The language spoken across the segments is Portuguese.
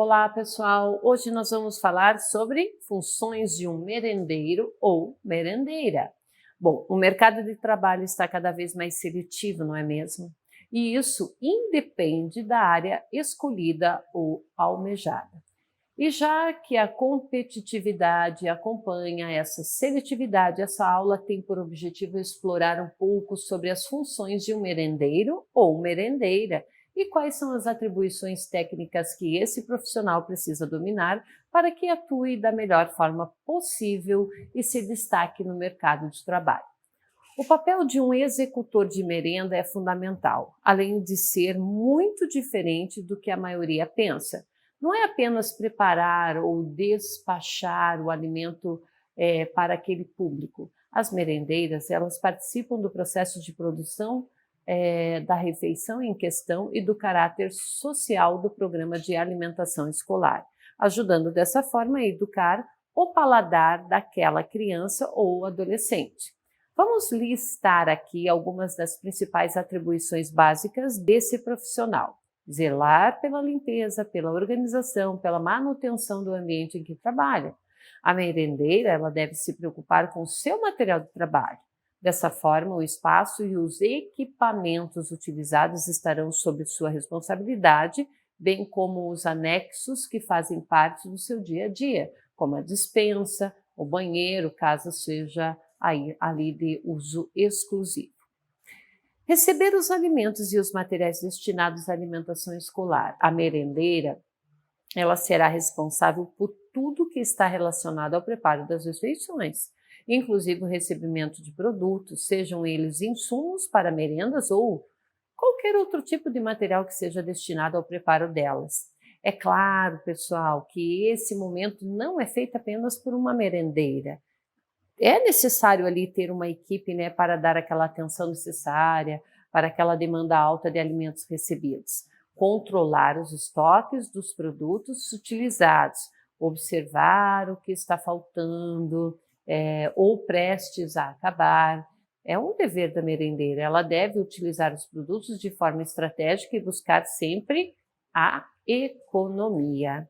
Olá, pessoal! Hoje nós vamos falar sobre funções de um merendeiro ou merendeira. Bom, o mercado de trabalho está cada vez mais seletivo, não é mesmo? E isso independe da área escolhida ou almejada. E já que a competitividade acompanha essa seletividade, essa aula tem por objetivo explorar um pouco sobre as funções de um merendeiro ou merendeira e quais são as atribuições técnicas que esse profissional precisa dominar para que atue da melhor forma possível e se destaque no mercado de trabalho. O papel de um executor de merenda é fundamental, além de ser muito diferente do que a maioria pensa. Não é apenas preparar ou despachar o alimento para aquele público. As merendeiras, elas participam do processo de produção da refeição em questão e do caráter social do programa de alimentação escolar, ajudando dessa forma a educar o paladar daquela criança ou adolescente. Vamos listar aqui algumas das principais atribuições básicas desse profissional. Zelar pela limpeza, pela organização, pela manutenção do ambiente em que trabalha. A merendeira, ela deve se preocupar com o seu material de trabalho. Dessa forma, o espaço e os equipamentos utilizados estarão sob sua responsabilidade, bem como os anexos que fazem parte do seu dia a dia, como a despensa, o banheiro, caso seja ali de uso exclusivo. Receber os alimentos e os materiais destinados à alimentação escolar. A merendeira, ela será responsável por tudo que está relacionado ao preparo das refeições, inclusive o recebimento de produtos, sejam eles insumos para merendas ou qualquer outro tipo de material que seja destinado ao preparo delas. É claro, pessoal, que esse momento não é feito apenas por uma merendeira. É necessário ali ter uma equipe, né, para dar aquela atenção necessária para aquela demanda alta de alimentos recebidos. Controlar os estoques dos produtos utilizados, observar o que está faltando ou prestes a acabar. É um dever da merendeira, ela deve utilizar os produtos de forma estratégica e buscar sempre a economia.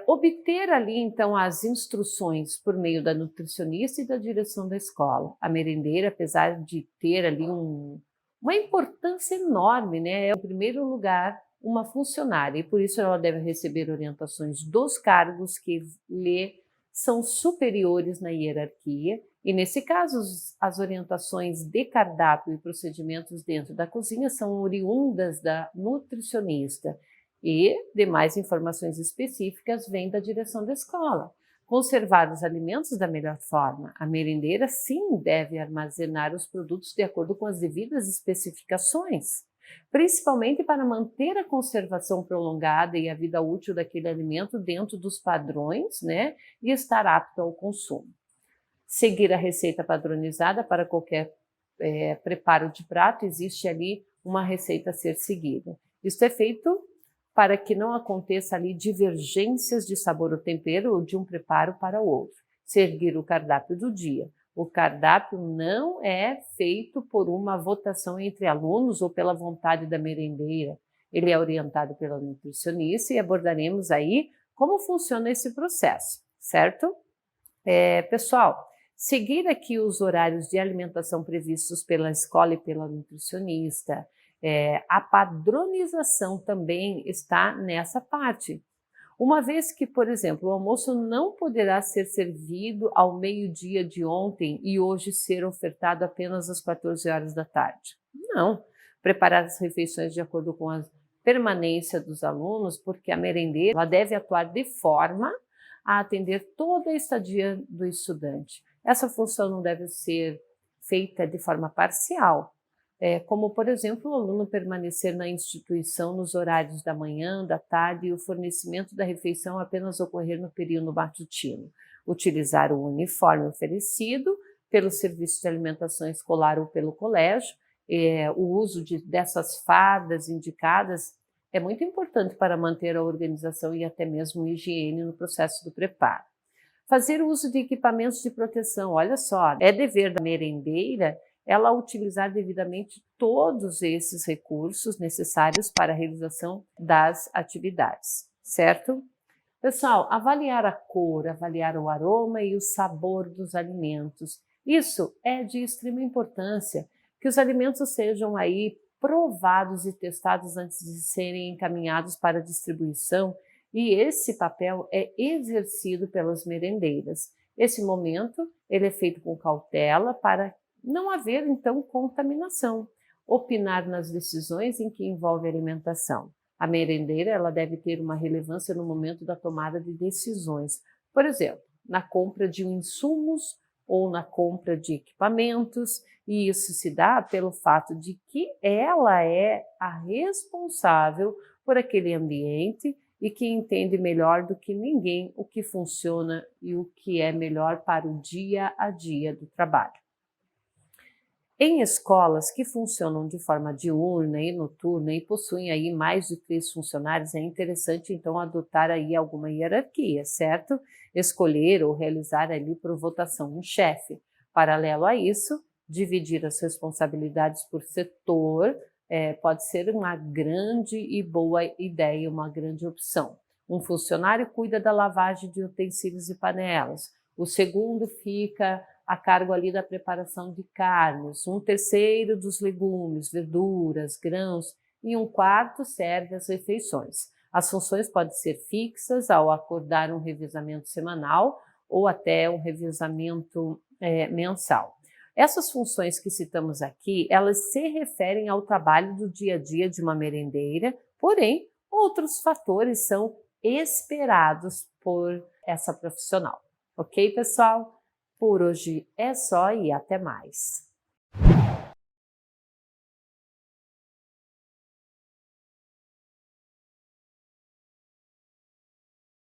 Obter ali, então, as instruções por meio da nutricionista e da direção da escola. A merendeira, apesar de ter ali uma importância enorme, né, é, em primeiro lugar, uma funcionária e por isso ela deve receber orientações dos cargos que lhe são superiores na hierarquia e, nesse caso, as orientações de cardápio e procedimentos dentro da cozinha são oriundas da nutricionista. E demais informações específicas vêm da direção da escola. Conservar os alimentos da melhor forma. A merendeira, sim, deve armazenar os produtos de acordo com as devidas especificações, principalmente para manter a conservação prolongada e a vida útil daquele alimento dentro dos padrões, né, e estar apto ao consumo. Seguir a receita padronizada para qualquer preparo de prato, existe ali uma receita a ser seguida. Isso é feito para que não aconteça ali divergências de sabor ou tempero ou de um preparo para o outro. Seguir o cardápio do dia. O cardápio não é feito por uma votação entre alunos ou pela vontade da merendeira. Ele é orientado pela nutricionista e abordaremos aí como funciona esse processo, certo? Pessoal, seguir aqui os horários de alimentação previstos pela escola e pela nutricionista. A padronização também está nessa parte. Uma vez que, por exemplo, o almoço não poderá ser servido ao meio-dia de ontem e hoje ser ofertado apenas às 14 horas da tarde. Não. Preparar as refeições de acordo com a permanência dos alunos, porque a merendeira ela deve atuar de forma a atender toda a estadia do estudante. Essa função não deve ser feita de forma parcial. Como, por exemplo, o aluno permanecer na instituição nos horários da manhã, da tarde e o fornecimento da refeição apenas ocorrer no período matutino. Utilizar o uniforme oferecido pelo serviço de alimentação escolar ou pelo colégio, o uso dessas fardas indicadas é muito importante para manter a organização e até mesmo higiene no processo do preparo. Fazer uso de equipamentos de proteção, olha só, é dever da merendeira ela utilizar devidamente todos esses recursos necessários para a realização das atividades, certo? Pessoal, avaliar a cor, avaliar o aroma e o sabor dos alimentos. Isso é de extrema importância, que os alimentos sejam aí provados e testados antes de serem encaminhados para distribuição, e esse papel é exercido pelas merendeiras. Esse momento, ele é feito com cautela para não haver, então, contaminação. Opinar nas decisões em que envolve alimentação. A merendeira ela deve ter uma relevância no momento da tomada de decisões. Por exemplo, na compra de insumos ou na compra de equipamentos, e isso se dá pelo fato de que ela é a responsável por aquele ambiente e que entende melhor do que ninguém o que funciona e o que é melhor para o dia a dia do trabalho. Em escolas que funcionam de forma diurna e noturna e possuem aí mais de 3 funcionários, é interessante então adotar aí alguma hierarquia, certo? Escolher ou realizar ali por votação um chefe. Paralelo a isso, dividir as responsabilidades por setor pode ser uma grande e boa ideia, uma grande opção. Um funcionário cuida da lavagem de utensílios e panelas, o segundo fica a cargo ali da preparação de carnes, um terceiro dos legumes, verduras, grãos e um quarto serve as refeições. As funções podem ser fixas ao acordar um revezamento semanal ou até um revezamento mensal. Essas funções que citamos aqui, elas se referem ao trabalho do dia a dia de uma merendeira, porém, outros fatores são esperados por essa profissional. Ok, pessoal? Por hoje é só e até mais.